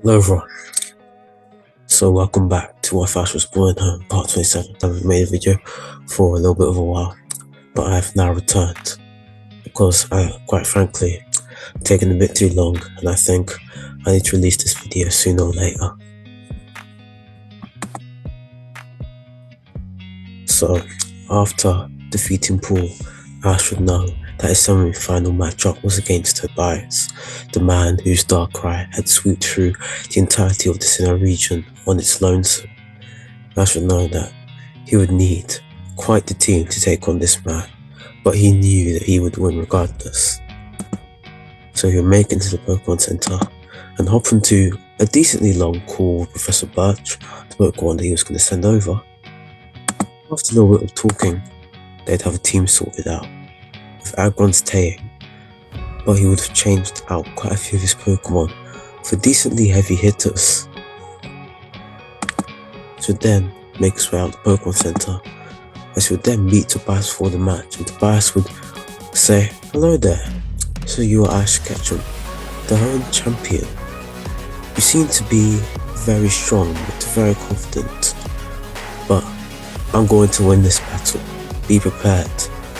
Hello everyone, so welcome back to What Fast Was Born Home part 27. I haven't made a video for a little bit of a while, but I have now returned because quite frankly, taken a bit too long and I think I need to release this video sooner or later. So, after defeating Paul, Ash would know that his semi-final matchup was against Tobias, the man whose Darkrai had swooped through the entirety of the Sinnoh region on its lonesome. Ash would know that he would need quite the team to take on this man, but he knew that he would win regardless. So he would make it into the Pokemon Center and hop into a decently long call with Professor Birch, the Pokemon that he was going to send over. After a little bit of talking, they'd have a team sorted out, with Agron's Taying, but he would have changed out quite a few of his Pokemon for decently heavy hitters. He would then make his way out the Pokemon Center, as he would then meet Tobias for the match, and Tobias would say, "Hello there, so you are Ash Ketchum, the Hoenn champion. You seem to be very strong, but very confident, but I'm going to win this battle. Be prepared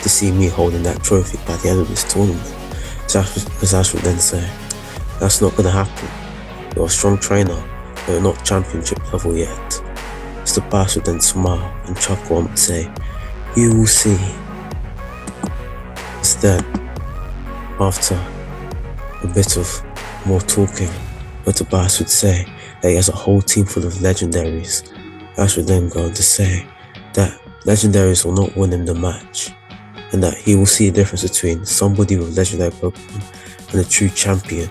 to see me holding that trophy by the end of this tournament." As Ash would then say, "That's not going to happen. You're a strong trainer, but you're not championship level yet." Mr. Tobias would then smile and chuckle and say, "You will see." Instead, after a bit of more talking, but Tobias would say that he has a whole team full of legendaries, Ash would then go on to say that legendaries will not win him the match, and that he will see the difference between somebody with legendary Pokemon and a true champion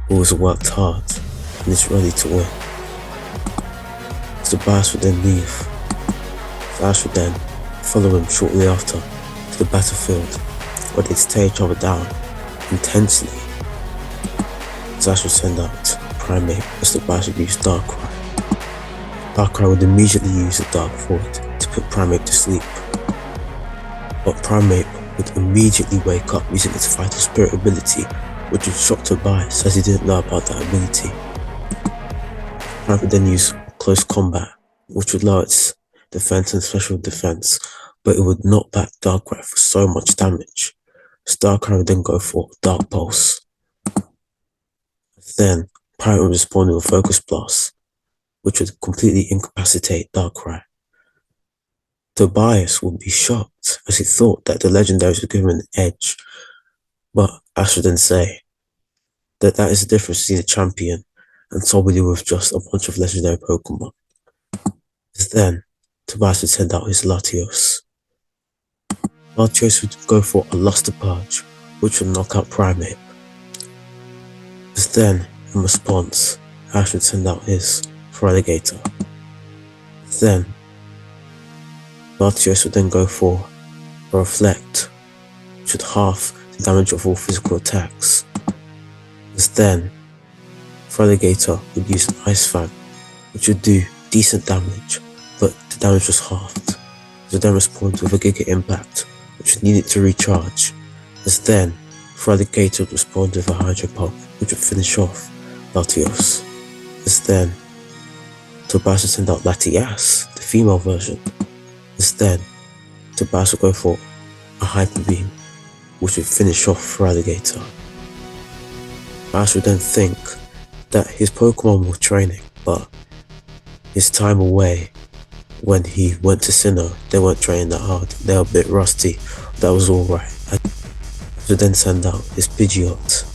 who has worked hard and is ready to win. Tobias would then leave. Ash would then follow him shortly after to the battlefield, where they'd stare each other down intensely. Ash would send out Primeape as Tobias would use Darkrai. Darkrai would immediately use the Dark Void to put Primeape to sleep, but Primeape would immediately wake up using its Vital Spirit ability, which would shock Tobias as he didn't know about that ability. Primeape would then use Close Combat, which would lower its defense and special defense, but it would knock back Darkrai for so much damage. So Darkrai would then go for Dark Pulse. Then Primeape would respond with a Focus Blast, which would completely incapacitate Darkrai. Tobias would be shocked as he thought that the legendaries would give him an edge, but Ash would then say that that is the difference between a champion and somebody with just a bunch of legendary Pokemon. Then Tobias would send out his Latios. Latios would go for a Luster Purge, which would knock out Primeape. Then, in response, Ash would send out his Feraligatr. Then, Latios would then go for a Reflect, which would halve the damage of all physical attacks. Then, Feraligatr would use an Ice Fang, which would do decent damage, but the damage was halved. It would then respond with a Giga Impact, which would need it to recharge. Then, Feraligatr would respond with a Hydro Pulp, which would finish off Latios. Then, Tobias would send out Latias, the female version. Then, Tobias would go for a Hyper Beam, which would finish off Feraligatr. Ash would then think that his Pokemon were training, but his time away when he went to Sinnoh, they weren't training that hard. They were a bit rusty. That was alright. Ash would then send out his Pidgeot.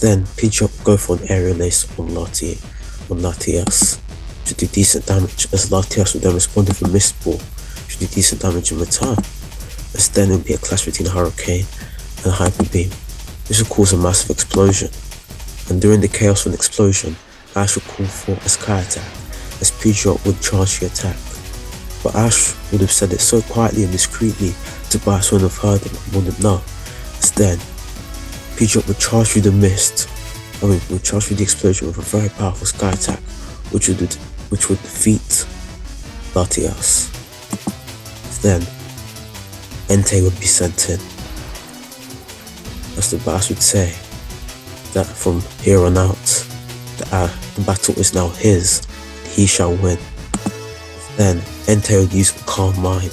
Then Pidgeot would go for an Aerial Ace on Latias, which would do decent damage, as Latias would then respond with a Mist Ball, which would do decent damage in return. Then it would be a clash between a Hurricane and a Hyper Beam. This would cause a massive explosion, and during the chaos of an explosion, Ash would call for a Sky Attack, as Pidgeot would charge the attack. But Ash would have said it so quietly and discreetly, Tobias wouldn't have heard him and wouldn't know. Then, Pidgeot would charge through the mist, would charge through the explosion with a very powerful Sky Attack, which would defeat Latias. Then, Entei would be sent in, as Tobias would say that from here on out, The battle is now his, he shall win. Then Entei would use Calm Mind,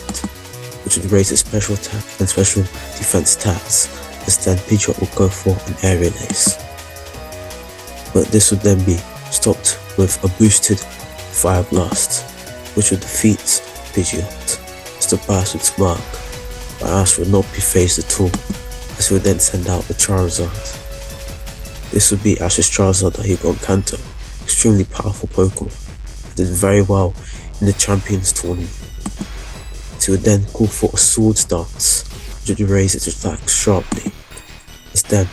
which would raise its special attack and special defense stats, as then Pidgeot would go for an Aerial Ace. But this would then be stopped with a boosted Fire Blast, which would defeat Pidgeot, as Tobias would smirk, but Ash would not be phased at all, as he would then send out the Charizard. This would be Ash's Charizard that he got in Kanto, extremely powerful Pokemon, did very well in the Champions Tournament. So he would then call for a Swords Dance, which would raise its attack sharply. Instead,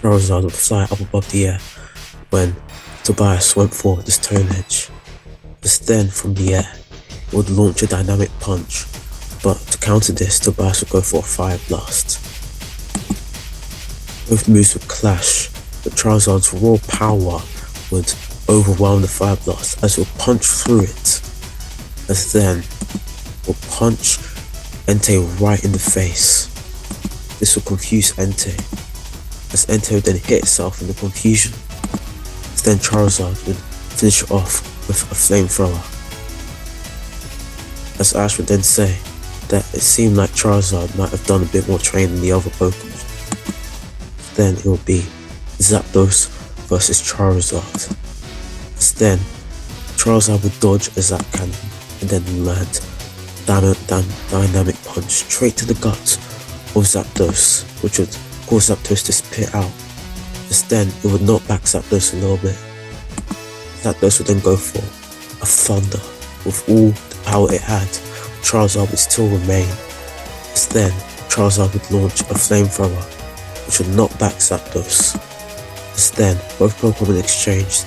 Charizard would fly up above the air when Tobias went for the Stone Edge. Then from the air, it would launch a Dynamic Punch, but to counter this, Tobias would go for a Fire Blast. Both moves would clash, but Charizard's raw power would overwhelm the Fire Blast as it would punch through it, as then will punch Entei right in the face. This will confuse Entei, as Entei would then hit itself in the confusion. Then Charizard would finish it off with a Flamethrower, as Ash would then say that it seemed like Charizard might have done a bit more training than the other Pokemon. Then it will be Zapdos versus Charizard. As then Charizard would dodge a Zap Cannon and then land Dynamic Punch straight to the gut of Zapdos, which would cause Zapdos to spit out. As then it would knock back Zapdos a little bit. Zapdos would then go for a Thunder with all the power it had. Charizard would still remain. As then Charizard would launch a Flamethrower, which would knock back Zapdos. As then both Pokemon exchanged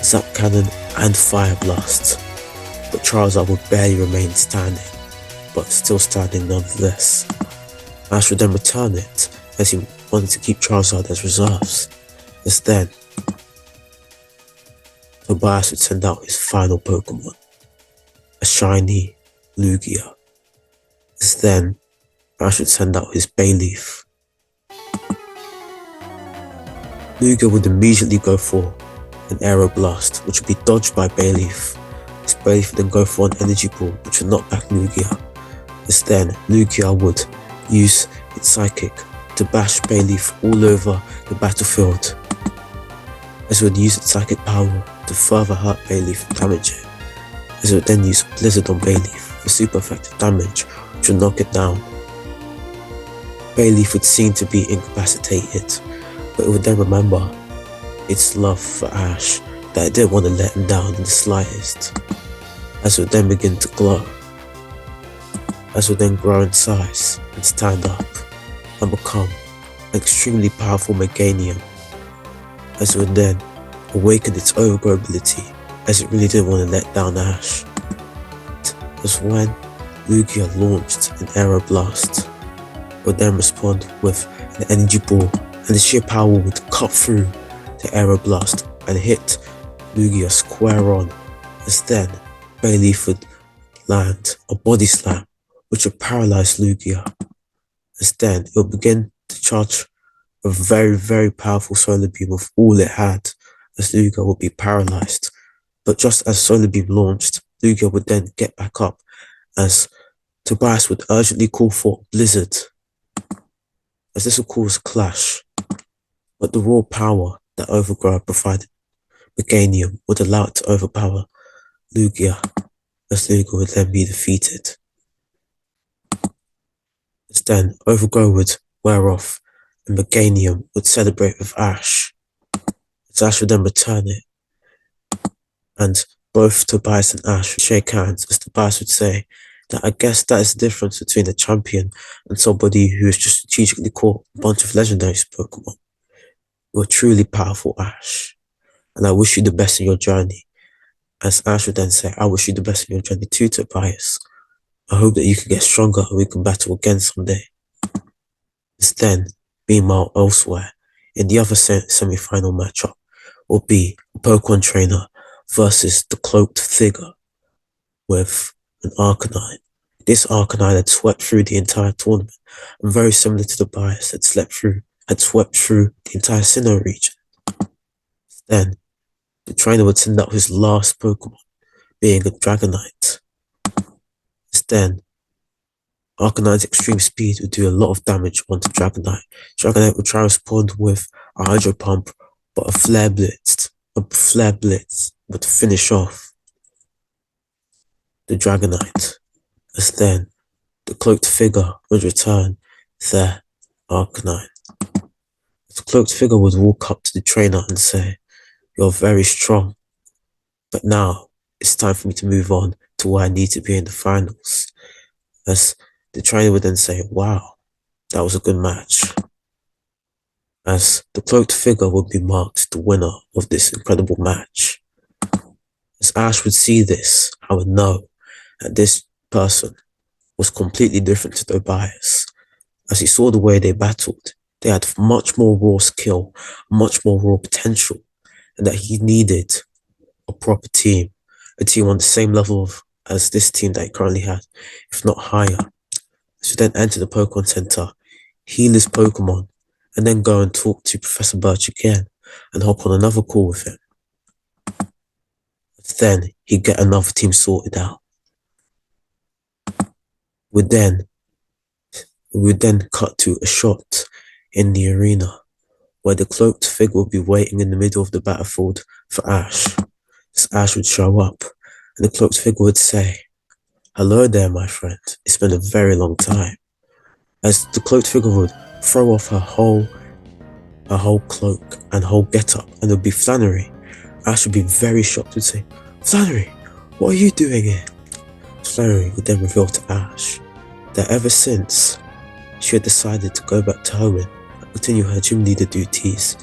Zap Cannon and Fire Blast, but Charizard would barely remain standing, but still standing nonetheless. Ash would then return it, as he wanted to keep Charizard as reserves. As then Tobias would send out his final Pokemon, a shiny Lugia. As then Ash would send out his Bayleaf. Lugia would immediately go for an Aeroblast, which would be dodged by Bayleaf. His Bayleaf would then go for an Energy Ball, which would knock back Lugia. As then Lugia would use its Psychic to bash Bayleaf all over the battlefield, as it would use its Psychic power to further hurt Bayleaf and damage it, as it would then use Blizzard on Bayleaf for super effective damage, which would knock it down. Bayleaf would seem to be incapacitated, but it would then remember its love for Ash, that it didn't want to let him down in the slightest, as it would then begin to glow, as it would then grow in size and stand up and become an extremely powerful Meganium, as it would then awaken its overgrow ability, as it really didn't want to let down Ash. As when Lugia launched an Aeroblast, it would then respond with an Energy Ball, and the sheer power would cut through the Aeroblast and hit Lugia square on, as then Bayleaf would land a Body Slam, which would paralyze Lugia. As then it would begin to charge a very, very powerful Solar Beam with all it had, as Lugia would be paralyzed. But just as Solar Beam launched, Lugia would then get back up, as Tobias would urgently call for Blizzard, as this would cause a clash. But the raw power that Overgrow provided Meganium would allow it to overpower Lugia, as Lugia would then be defeated. As then Overgrow would wear off, and Meganium would celebrate with Ash, as Ash would then return it, and both Tobias and Ash would shake hands, as Tobias would say that I guess that is the difference between a champion and somebody who has just strategically caught a bunch of legendary Pokemon. You are truly powerful, Ash, and I wish you the best in your journey. As Ash would then say, I wish you the best in your journey too, Tobias. I hope that you can get stronger and we can battle again someday. As then, meanwhile elsewhere, in the other semi-final matchup, will be a Pokemon trainer versus the cloaked figure with an Arcanine. This Arcanine had swept through the entire tournament, and very similar to Tobias had swept through the entire Sinnoh region. Then, the trainer would send out his last Pokemon, being a Dragonite. Then, Arcanite's extreme speed would do a lot of damage onto Dragonite. Dragonite would try to respond with a Hydro Pump, but a Flare Blitz would finish off the Dragonite. As then, the cloaked figure would return their Arcanine. The cloaked figure would walk up to the trainer and say, "You're very strong, but now it's time for me to move on to where I need to be in the finals." As the trainer would then say, "Wow, that was a good match." As the cloaked figure would be marked the winner of this incredible match. As Ash would see this, I would know that this person was completely different to Tobias. As he saw the way they battled, they had much more raw skill, much more raw potential, and that he needed a proper team, a team on the same level as this team that he currently had, if not higher. So then enter the Pokemon Center, heal his Pokemon, and then go and talk to Professor Birch again and hop on another call with him. Then he'd get another team sorted out. We would then cut to a shot in the arena where the cloaked figure would be waiting in the middle of the battlefield for Ash. As Ash would show up, and the cloaked figure would say, "Hello there, my friend. It's been a very long time." As the cloaked figure would throw off her whole cloak and whole getup, and it would be Flannery. Ash would be very shocked and say, "Flannery, what are you doing here?" Flannery would then reveal to Ash that ever since she had decided to go back to Hoenn and continue her gym leader duties,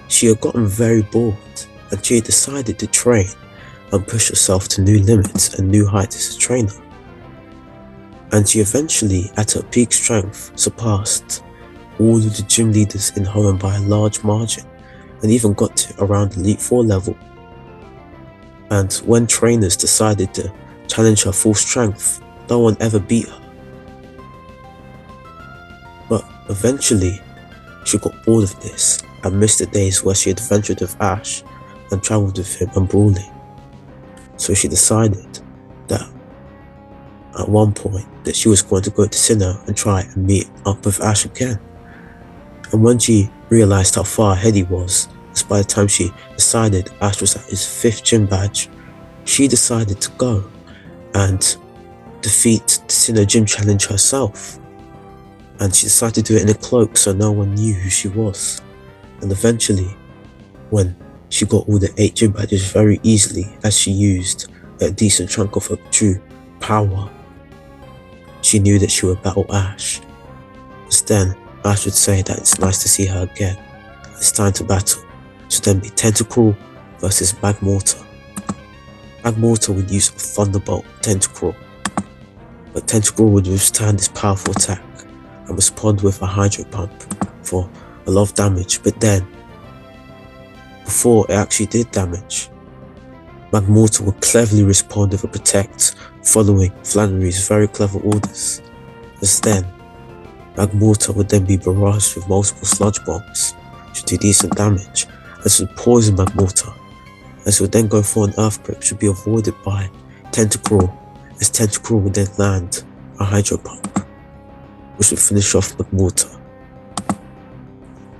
she had gotten very bored and she had decided to train and push herself to new limits and new heights as a trainer. And she eventually, at her peak strength, surpassed all of the gym leaders in Hoenn by a large margin and even got to around Elite 4 level. And when trainers decided to challenge her full strength, no one ever beat her. But eventually, she got bored of this and missed the days where she had adventured with Ash and travelled with him and Brawly. So she decided that at one point that she was going to go to Sinnoh and try and meet up with Ash again. And when she realised how far ahead he was, as by the time she decided Ash was at his 5th gym badge, she decided to go and defeat the Sinnoh Gym Challenge herself. And she decided to do it in a cloak so no one knew who she was. And eventually, when she got all the 8 gym badges very easily as she used a decent chunk of her true power, she knew that she would battle Ash. As then, Ash would say that it's nice to see her again. It's time to battle. So then be Tentacruel versus Magmortar. Magmortar would use a Thunderbolt Tentacruel, but Tentacruel would withstand this powerful attack and respond with a Hydro Pump for a lot of damage. But then, before it actually did damage, Magmortar would cleverly respond with a Protect, following Flannery's very clever orders. As then, Magmortar would then be barraged with multiple Sludge Bombs, which would do decent damage, and this would poison Magmortar. As it would then go for an Earthquake, which would be avoided by Tentacruel, as Tentacruel would then land a Hydro Pump, which would finish off Magmortar.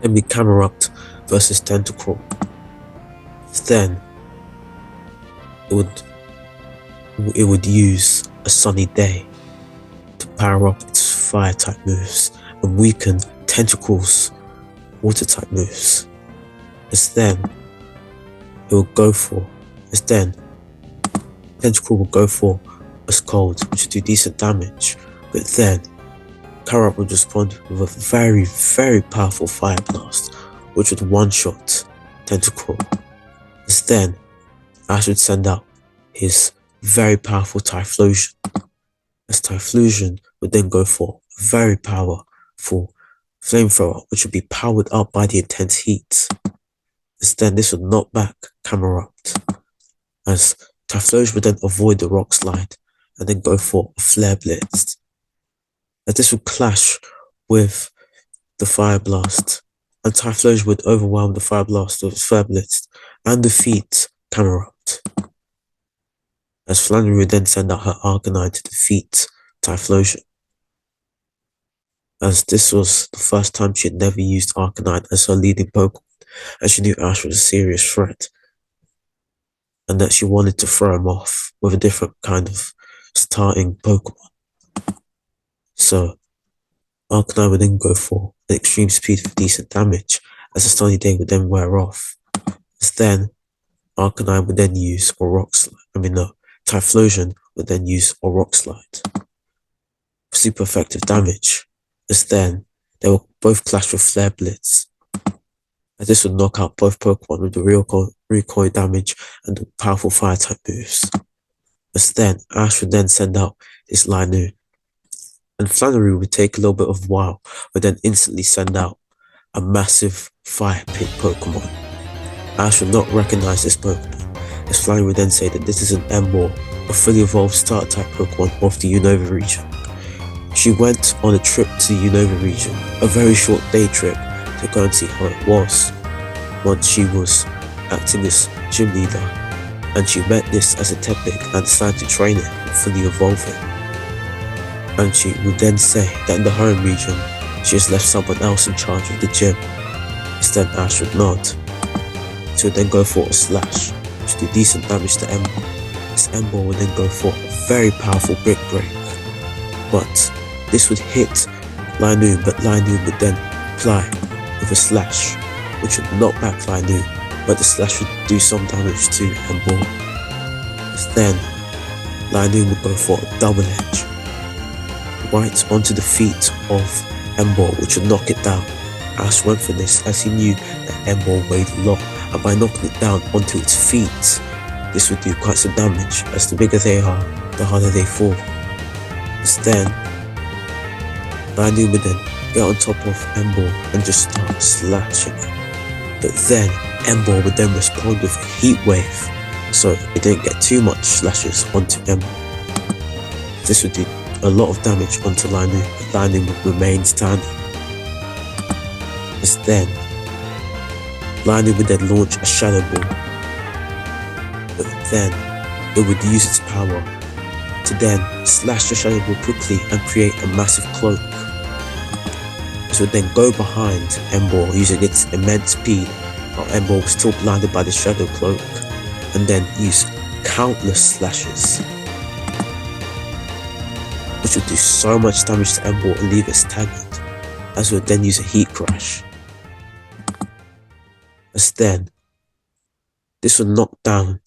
Then be Camerupt versus Tentacruel. Then it would use a Sunny Day to power up its fire type moves and weaken Tentacruel's water type moves. Tentacruel will go for a Scald, which would do decent damage, but then Camerupt would respond with a very, very powerful Fire Blast, which would one-shot Tentacruel. Then Ash would send out his very powerful Typhlosion, as Typhlosion would then go for a very powerful Flamethrower, which would be powered up by the intense heat. Then this would knock back Camerupt, as Typhlosion would then avoid the Rock Slide and then go for a Flare Blitz. As this would clash with the Fire Blast, and Typhlosion would overwhelm the Fire Blast with its Flare Blitz and defeat Camerupt. As Flannery would then send out her Arcanine to defeat Typhlosion. As this was the first time she had never used Arcanine as her leading Pokemon, and she knew Ash was a serious threat, and that she wanted to throw him off with a different kind of starting Pokemon. So, Arcanine would then go for an extreme speed for decent damage, as the Sunny Day would then wear off. As then, Arcanine would then use a Rock Slide. Typhlosion would then use a Rock Slide. Super effective damage. As then, they will both clash with Flare Blitz. As this would knock out both Pokemon with the recoil damage and the powerful fire type moves. As then, Ash would then send out his Linoon. And Flannery would take a little bit of a while, but then instantly send out a massive fire pit Pokemon. Ash would not recognize this Pokemon, as Flannery would then say that this is an Emboar, a fully evolved starter type Pokemon of the Unova region. She went on a trip to the Unova region, a very short day trip, to go and see how it was, once she was acting as gym leader, and she met this as a Tepig and decided to train it and fully evolve it. And she would then say that in the Hoenn region, she has left someone else in charge of the gym. Instead, Ash would nod. She would then go for a Slash, which would do decent damage to Emboar. This Emboar would then go for a very powerful Brick Break. But this would hit Linoon, but Linoon would then reply with a Slash, which would knock back Linoon, but the Slash would do some damage to Emboar. Then, Linoon would go for a Double Edge, right onto the feet of Emboar, which would knock it down. Ash went for this as he knew that Emboar weighed a lot, and by knocking it down onto its feet, this would do quite some damage, as the bigger they are, the harder they fall. As then, Linoon would then get on top of Emboar and just start slashing it. But then, Emboar would then respond with a Heat Wave, so it didn't get too much slashes onto Emboar. This would do a lot of damage onto Linoon, but Linoon would remain standing. As then, Linoon would then launch a Shadow Ball, but then it would use its power to then slash the Shadow Ball quickly and create a massive cloak. This would then go behind Emboar using its immense speed, while Emboar was still blinded by the Shadow Cloak, and then use countless slashes, which would do so much damage to Emboar and leave it staggered, as it would then use a Heat Crash. As then, this would knock down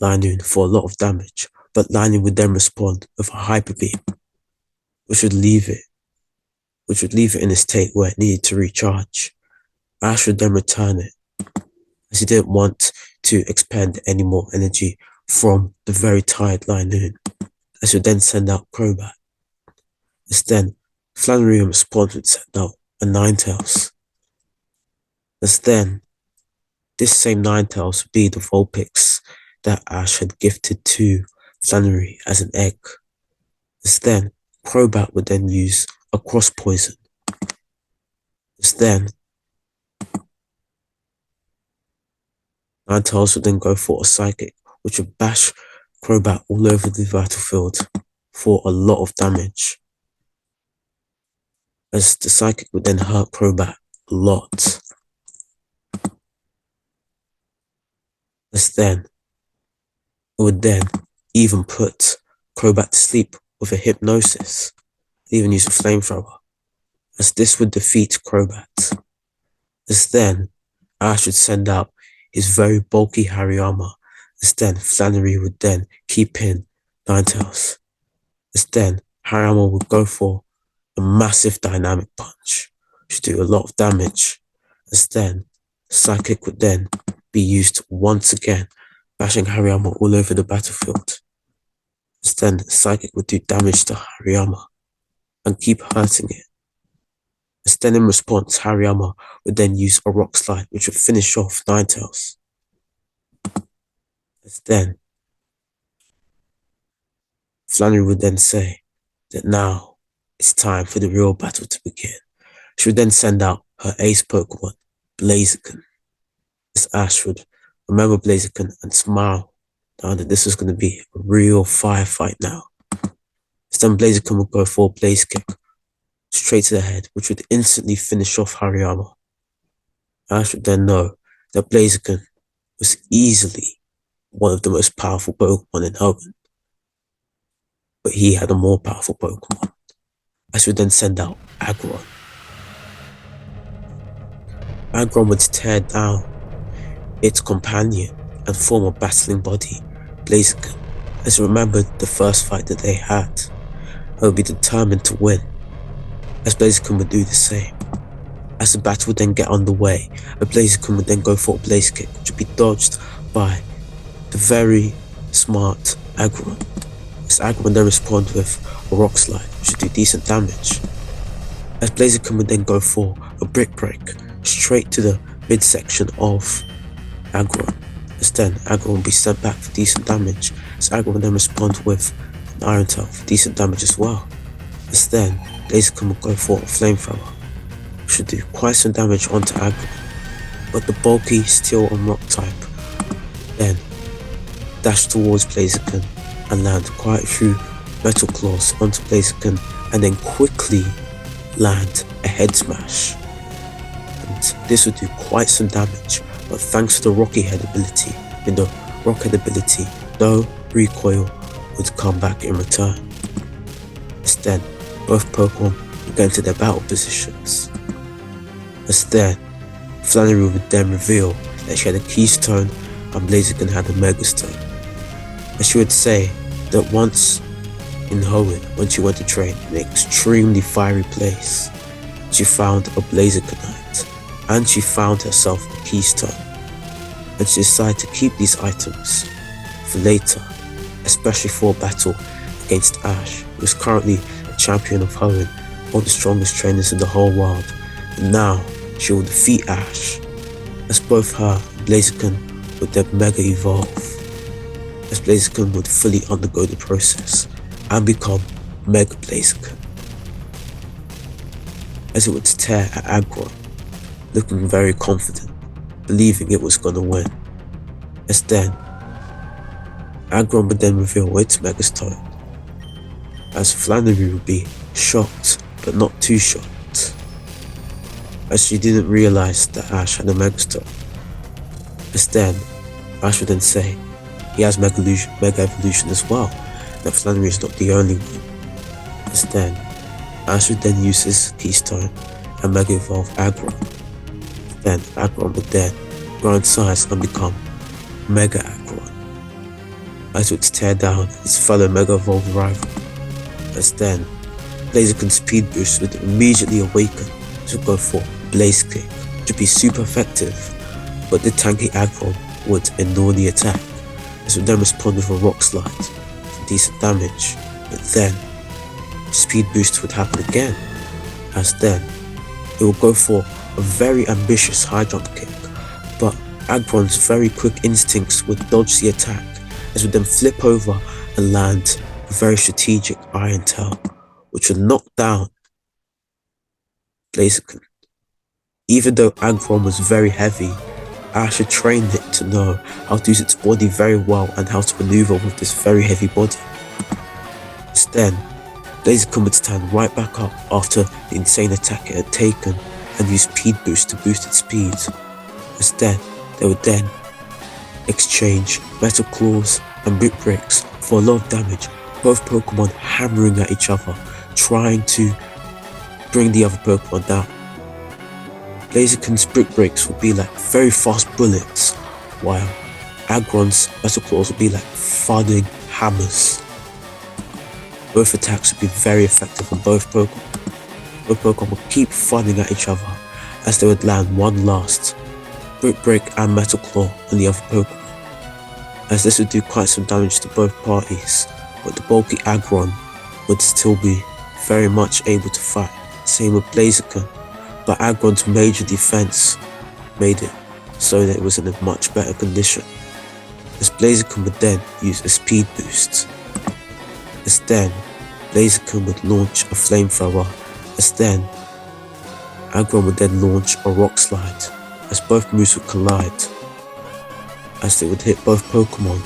Linoon for a lot of damage, but Linoon would then respond with a Hyper Beam, which would leave it in a state where it needed to recharge. Ash would then return it, as he didn't want to expend any more energy from the very tired Linoon, as he would then send out Crobat. As then, Flannery in response would send out a Ninetales. As then, this same Ninetales would be the Vulpix that Ash had gifted to Flannery as an egg. As then, Crobat would then use a Cross Poison. As then, Ninetales would then go for a Psychic, which would bash Crobat all over the battlefield for a lot of damage, as the Psychic would then hurt Crobat a lot. As then, it would then even put Crobat to sleep with a Hypnosis, even use a Flamethrower, as this would defeat Crobat. As then, Ash would send out his very bulky Hariyama, as then Flannery would then keep in Ninetales. As then, Hariyama would go for a massive Dynamic Punch, which would do a lot of damage. As then, Psychic would then be used once again, bashing Hariyama all over the battlefield. As then, Psychic would do damage to Hariyama and keep hurting it. As then, in response, Hariyama would then use a Rock Slide, which would finish off Ninetales. As then, Flannery would then say that now it's time for the real battle to begin. She would then send out her ace Pokemon, Blaziken, as Ash would remember Blaziken and smile, knowing that this was going to be a real firefight now. Then Blaziken would go for a Blaze Kick, straight to the head, which would instantly finish off Hariyama. Ash would then know that Blaziken was easily one of the most powerful Pokemon in Hoenn, but he had a more powerful Pokemon. Ash would then send out Aggron. Aggron would tear down its companion and form a battling body, Blaziken, as he remembered the first fight that they had. It would be determined to win, as Blaziken would do the same. As the battle would then get underway, a Blaziken would then go for a Blaze Kick, which would be dodged by the very smart Aggron. As Aggron would then respond with a Rock Slide, which would do decent damage. As Blaziken would then go for a Brick Break, straight to the midsection of Aggron. As then Aggron would be sent back for decent damage, as Aggron would then respond with an Iron Tail for decent damage as well. As then Blaziken would go for a Flamethrower, which would do quite some damage onto Aggron, but the bulky Steel and Rock type then dash towards Blaziken and land quite a few Metal Claws onto Blaziken, and then quickly land a Head Smash. And this would do quite some damage, but thanks to the Rocky Head ability, no recoil would come back in return. Instead, both Pokemon would get into their battle positions. As then, Flannery would then reveal that she had a Keystone and Blaziken had a Megastone. And she would say that once in Hoenn, when she went to train in an extremely fiery place, she found a Blazikenite, and she found herself a Keystone. And she decided to keep these items for later, especially for a battle against Ash, who is currently the champion of Hoenn, one of the strongest trainers in the whole world. And now she will defeat Ash, as both her and Blaziken would then Mega Evolve, as Blaziken would fully undergo the process and become Mega Blaziken, as it would tear at Aggron, looking very confident, believing it was gonna win. As then, Aggron would then reveal its Megastone, as Flannery would be shocked, but not too shocked, as she didn't realize that Ash had a Megastone. As then, Ash would then say he has Mega Evolution as well, that Flannery is not the only one. As then, Ash would then use his Keystone and Mega Evolve Aggron. Then Aggron would then grow in size and become Mega Aggron, as it would tear down his fellow Mega Evolved rival. As then, Blaziken's speed boost would immediately awaken to go for Blaze Kick, which would be super effective, but the tanky Aggron would ignore the attack, as it would then respond with a Rock Slide for decent damage, but then speed boost would happen again, as then it will go for a very ambitious high jump kick, but Aggron's very quick instincts would dodge the attack, as it would then flip over and land a very strategic Iron Tail, which would knock down Blaziken. Even though Aggron was very heavy, Ash had trained it to know how to use its body very well and how to maneuver with this very heavy body. Instead, Blaziken would stand right back up after the insane attack it had taken and use speed boost to boost its speed. Instead, they would then exchange Metal Claws and Brick Breaks for a lot of damage, both Pokemon hammering at each other, trying to bring the other Pokemon down. Blaziken's Brick Breaks would be like very fast bullets, while Aggron's Metal Claws would be like thudding hammers. Both attacks would be very effective on both Pokemon. Both Pokemon would keep thudding at each other as they would land one last Brick Break and Metal Claw on the other Pokemon, as this would do quite some damage to both parties, but the bulky Aggron would still be very much able to fight. Same with Blaziken, but Aggron's major defense made it so that it was in a much better condition, as Blaziken would then use a speed boost. As then, Blaziken would launch a Flamethrower, as then Aggron would then launch a Rock Slide, as both moves would collide. as they would hit both Pokemon,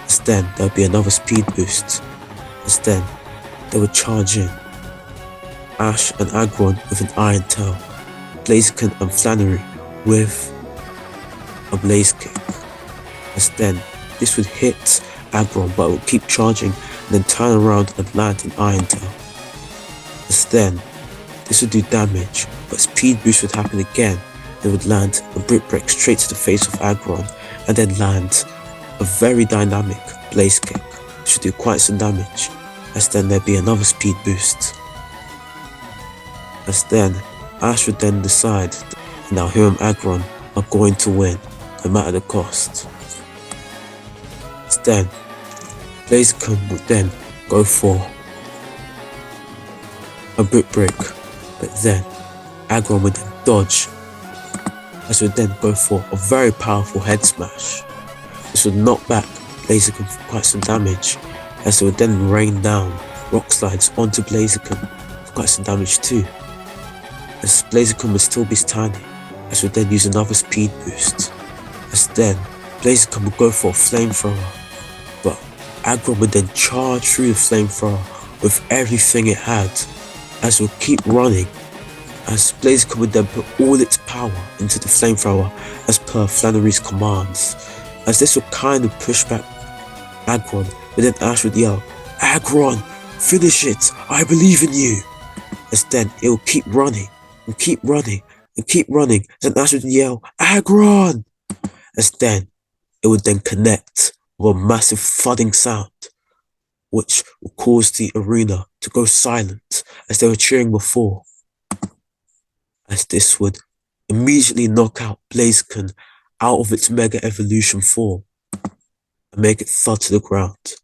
as then there would be another speed boost, as then they would charge in. Ash and Aggron with an Iron Tail, Blaziken and Flannery with a Blaze Kick, as then this would hit Aggron but it would keep charging and then turn around and land an Iron Tail. As then this would do damage, but speed boost would happen again. It would land a Brick Break straight to the face of Aggron and then land a very dynamic Blaze Kick, which would do quite some damage, as then there'd be another speed boost. As then Ash would then decide that now him and Aggron are going to win, no matter the cost. As then Blaziken would then go for a Brick Break, but then Aggron would then dodge, as would then go for a very powerful Head Smash. This would knock back Blaziken for quite some damage, as it would then rain down Rock Slides onto Blaziken for quite some damage too. As Blaziken would still be tiny, as would then use another speed boost, as then Blaziken would go for a Flamethrower, but Aggron would then charge through the Flamethrower with everything it had, as it would keep running, as Blaziken would then put all its power into the Flamethrower as per Flannery's commands, as this would kind of push back Aggron, but then Ash would yell, "Aggron, finish it, I believe in you," as then it would keep running, and keep running, and keep running, then Ash would yell, "Aggron," as then it would then connect with a massive thudding sound, which would cause the arena to go silent as they were cheering before, as this would immediately knock out Blaziken out of its Mega Evolution form and make it thud to the ground.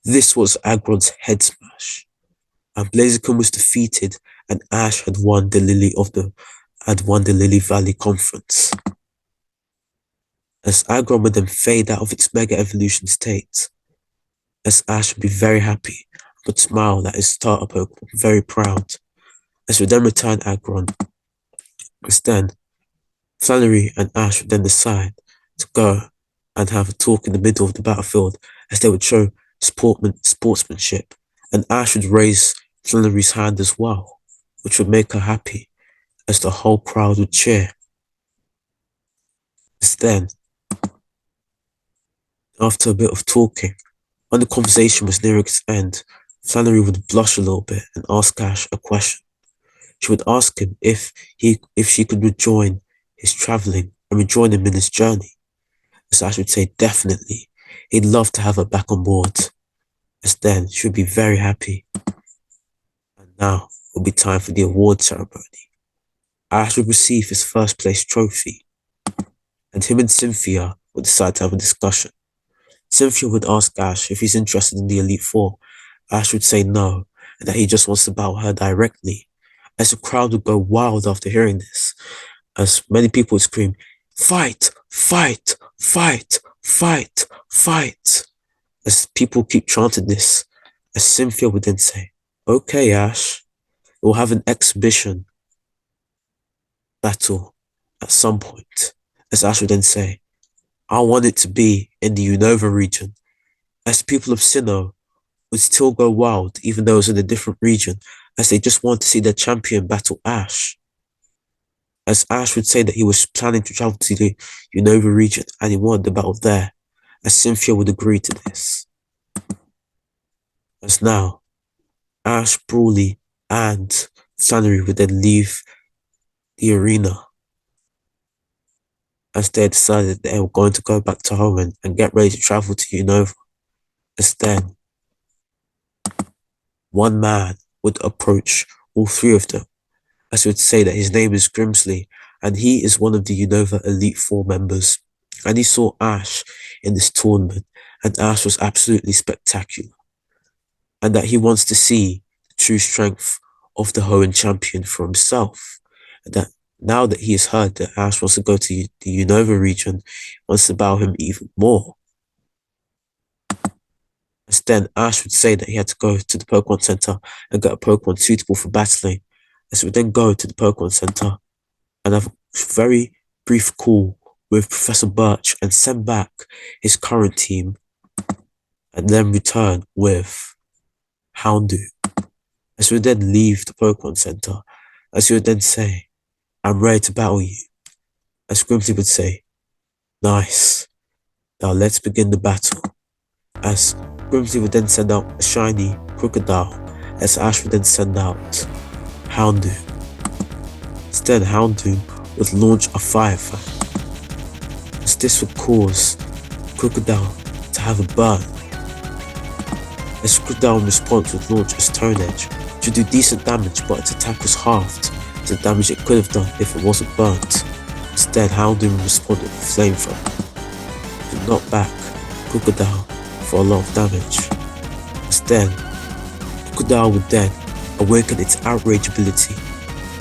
This was Aggron's Head Smash, and Blaziken was defeated, and Ash had won the Lily Valley Conference. As Aggron would then fade out of its Mega Evolution state, as Ash would be very happy, but smile at his starter Pokemon, very proud, as would then return Aggron. As then Flannery and Ash would then decide to go and have a talk in the middle of the battlefield, as they would show sportsmanship, and Ash would raise Flannery's hand as well, which would make her happy, as the whole crowd would cheer. As then, after a bit of talking, when the conversation was nearing its end, Flannery would blush a little bit and ask Ash a question. She would ask him if she could rejoin his travelling and rejoin him in his journey. As Ash would say definitely, he'd love to have her back on board. As then she would be very happy. And now it would be time for the award ceremony. Ash would receive his first place trophy, and him and Cynthia would decide to have a discussion. Cynthia would ask Ash if he's interested in the Elite Four. Ash would say no, and that he just wants to battle her directly, as the crowd would go wild after hearing this, as many people would scream, "Fight! Fight! Fight! Fight! Fight!" As people keep chanting this, as Cynthia would then say, "Okay, Ash, we'll have an exhibition battle at some point." As Ash would then say, "I want it to be in the Unova region," as the people of Sinnoh would still go wild even though it was in a different region, as they just want to see their champion battle Ash. As Ash would say that he was planning to travel to the Unova region and he wanted the battle there, as Cynthia would agree to this. As now, Ash, Brawly, and Flannery would then leave the arena, as they decided they were going to go back to Hoenn and get ready to travel to Unova. As then, one man would approach all three of them, as he would say that his name is Grimsley, and he is one of the Unova Elite Four members, and he saw Ash in this tournament, and Ash was absolutely spectacular, and that he wants to see the true strength of the Hoenn champion for himself, and that now that he has heard that Ash wants to go to the Unova region, he wants to battle him even more. As then Ash would say that he had to go to the Pokemon Center and get a Pokemon suitable for battling, as he would then go to the Pokemon Center and have a very brief call with Professor Birch and send back his current team, and then return with Houndoom. As he would then leave the Pokemon Center, as he would then say, "I'm ready to battle you." As Grimsley would say, "Nice. Now let's begin the battle." As Grimsley would then send out a shiny Crocodile, as Ash would then send out Houndoom. Instead, Houndoom would launch a Fire Fang, as this would cause Crocodile to have a burn. As Crocodile in response would launch a Stone Edge, which would do decent damage, but its attack was halved to the damage it could have done if it wasn't burnt. Instead, Houndoom responded with Flamethrower to knock back Crocodile for a lot of damage. Instead, Crocodile would then awaken its Outrage ability.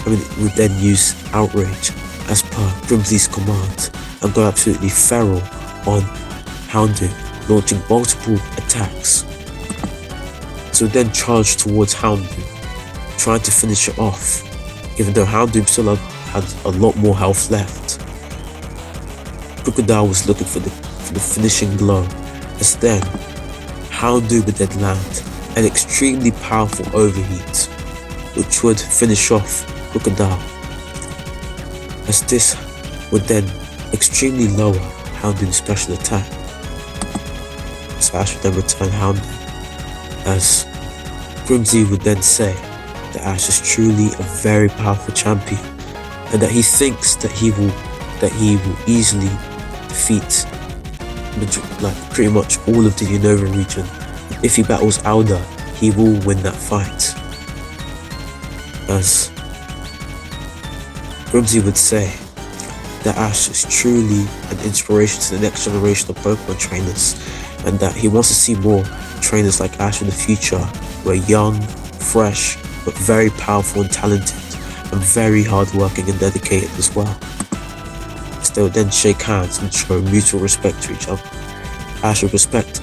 It would then use Outrage as per Grimsley's command and go absolutely feral on Houndoom, launching multiple attacks. So it then charged towards Houndoom, trying to finish it off, even though Houndoom still had a lot more health left. Crocodile was looking for the finishing blow, as then Houndoom would then land an extremely powerful Overheat, which would finish off Crocodile, as this would then extremely lower Houndoom's special attack. So Ash would then return Houndoom, as Grimsley would then say that Ash is truly a very powerful champion, and that he thinks that he will easily defeat pretty much all of the Unova region. If he battles Alda, he will win that fight. As Grimsley would say that Ash is truly an inspiration to the next generation of Pokemon trainers, and that he wants to see more trainers like Ash in the future, who are young, fresh, but very powerful and talented, and very hardworking and dedicated as well. As they would then shake hands and show mutual respect to each other. Ash would respect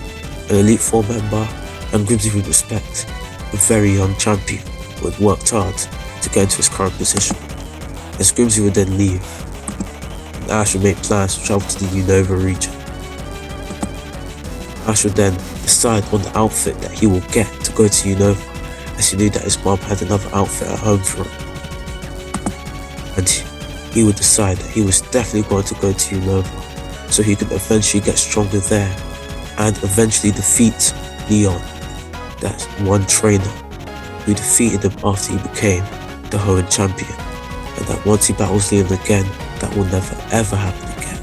an Elite Four member, and Grimsley would respect a very young champion who had worked hard to get into his current position. As Grimsley would then leave, and Ash would make plans to travel to the Unova region. Ash would then decide on the outfit that he will get to go to Unova, as he knew that his mom had another outfit at home for him. And he would decide that he was definitely going to go to Unova, so he could eventually get stronger there, and eventually defeat Leon, that one trainer who defeated him after he became the Hoenn champion, and that once he battles Leon again, that will never ever happen again.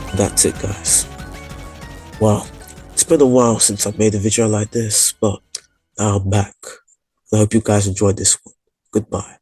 And that's it, guys. Well, it's been a while since I've made a video like this, but now I'm back. I hope you guys enjoyed this one. Goodbye.